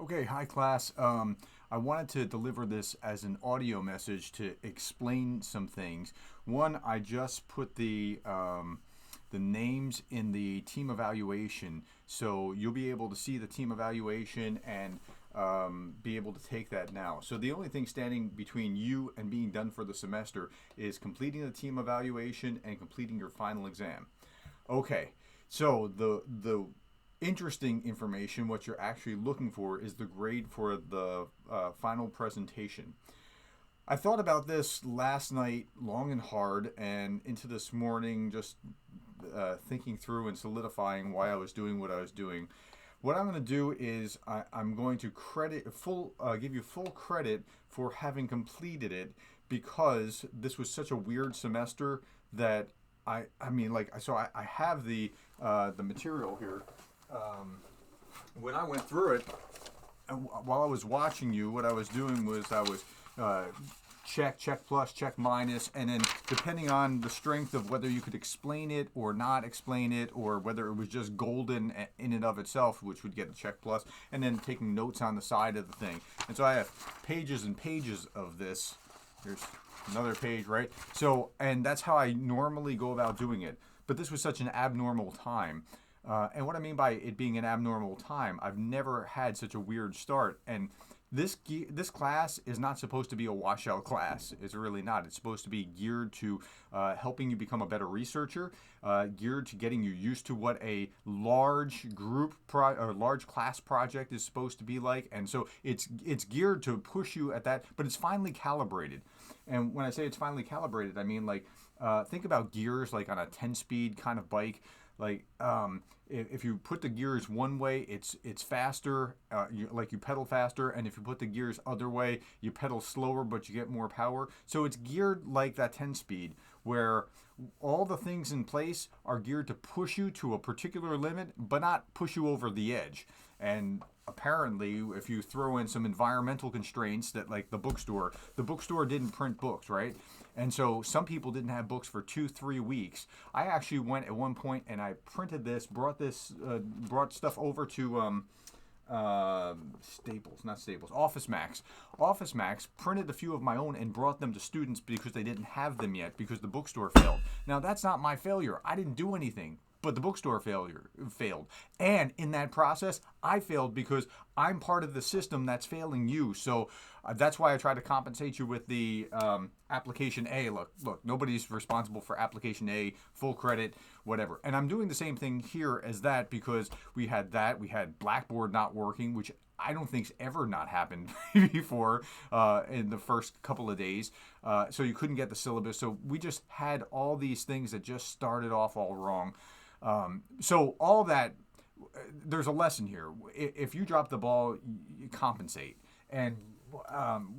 Okay, hi class. I wanted to deliver this as an audio message to explain some things. One, I just put the names in the team evaluation, so you'll be able to see the team evaluation and be able to take that now. So the only thing standing between you and being done for the semester is completing the team evaluation and completing your final exam. Okay, so the interesting information, what you're actually looking for, is the grade for the final presentation. I thought about this last night long and hard, and into this morning, just thinking through and solidifying why I was doing what I was doing. What I'm going to do is I'm going to give you full credit for having completed it because this was such a weird semester that I have the material here. When I went through it, while I was watching you, what I was doing was I was uh, check plus, check minus, and then depending on the strength of whether you could explain it or not explain it, or whether it was just golden in and of itself, which would get a check plus, and then taking notes on the side of the thing. And so I have pages and pages of this. There's another page, right? So, and that's how I normally go about doing it. But this was such an abnormal time. And what I mean by it being an abnormal time, I've never had such a weird start. And this class is not supposed to be a washout class. It's really not. It's supposed to be geared to helping you become a better researcher, geared to getting you used to what a large or large class project is supposed to be like. And so it's geared to push you at that, but it's finely calibrated. And when I say it's finely calibrated, I mean think about gears like on a 10-speed kind of bike. Like if you put the gears one way, it's faster. You pedal faster, and if you put the gears other way, you pedal slower, but you get more power. So it's geared like that 10-speed, where all the things in place are geared to push you to a particular limit, but not push you over the edge. And apparently, if you throw in some environmental constraints that, like the bookstore didn't print books, right? And so some people didn't have books for 2-3 weeks. I actually went at one point and I printed this, brought stuff over to not Staples, Office Max. Office Max printed a few of my own and brought them to students because they didn't have them yet because the bookstore failed. Now that's not my failure. I didn't do anything. But the bookstore failed. And in that process, I failed because I'm part of the system that's failing you. So that's why I try to compensate you with the application A. Look, nobody's responsible for application A, full credit, whatever. And I'm doing the same thing here as that because we had Blackboard not working, which I don't think's ever not happened before in the first couple of days. So you couldn't get the syllabus. So we just had all these things that just started off all wrong. So all that, there's a lesson here. If you drop the ball, you compensate. And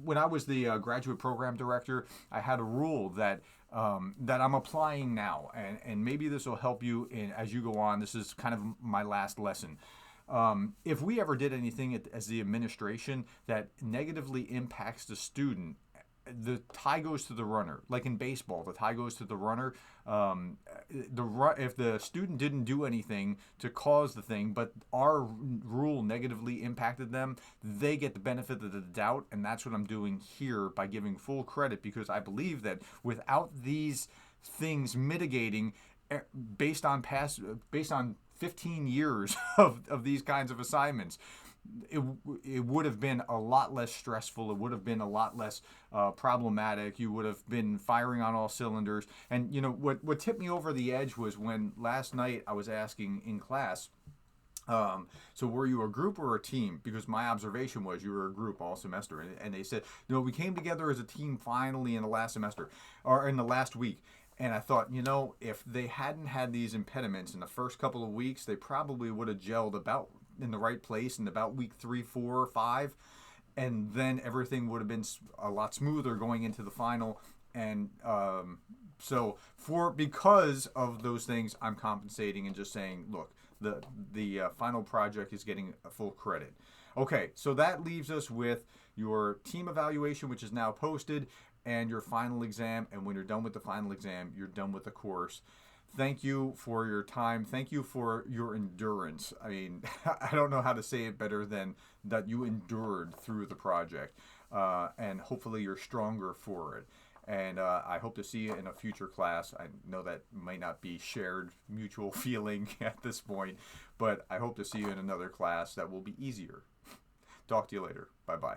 when I was the graduate program director, I had a rule that I'm applying now, and maybe this will help you as you go on. This is kind of my last lesson. If we ever did anything as the administration that negatively impacts the student, the tie goes to the runner. Like in baseball, the tie goes to the runner. If the student didn't do anything to cause the thing, but our rule negatively impacted them, they get the benefit of the doubt, and that's what I'm doing here by giving full credit because I believe that without these things mitigating, based on 15 years of these kinds of assignments, it would have been a lot less stressful. It would have been a lot less problematic. You would have been firing on all cylinders. And you know what tipped me over the edge was when last night I was asking in class, so were you a group or a team? Because my observation was you were a group all semester. And they said, no, we came together as a team finally in the last semester or in the last week. And I thought, if they hadn't had these impediments in the first couple of weeks, they probably would have gelled about in the right place in about week 3, 4, 5. And then everything would have been a lot smoother going into the final. And because of those things, I'm compensating and just saying, look, the final project is getting a full credit. Okay, so that leaves us with your team evaluation, which is now posted, and your final exam. And when you're done with the final exam, you're done with the course. Thank you for your time. Thank you for your endurance. I mean, I don't know how to say it better than that you endured through the project. And hopefully you're stronger for it. And I hope to see you in a future class. I know that might not be shared mutual feeling at this point, but I hope to see you in another class that will be easier. Talk to you later. Bye bye.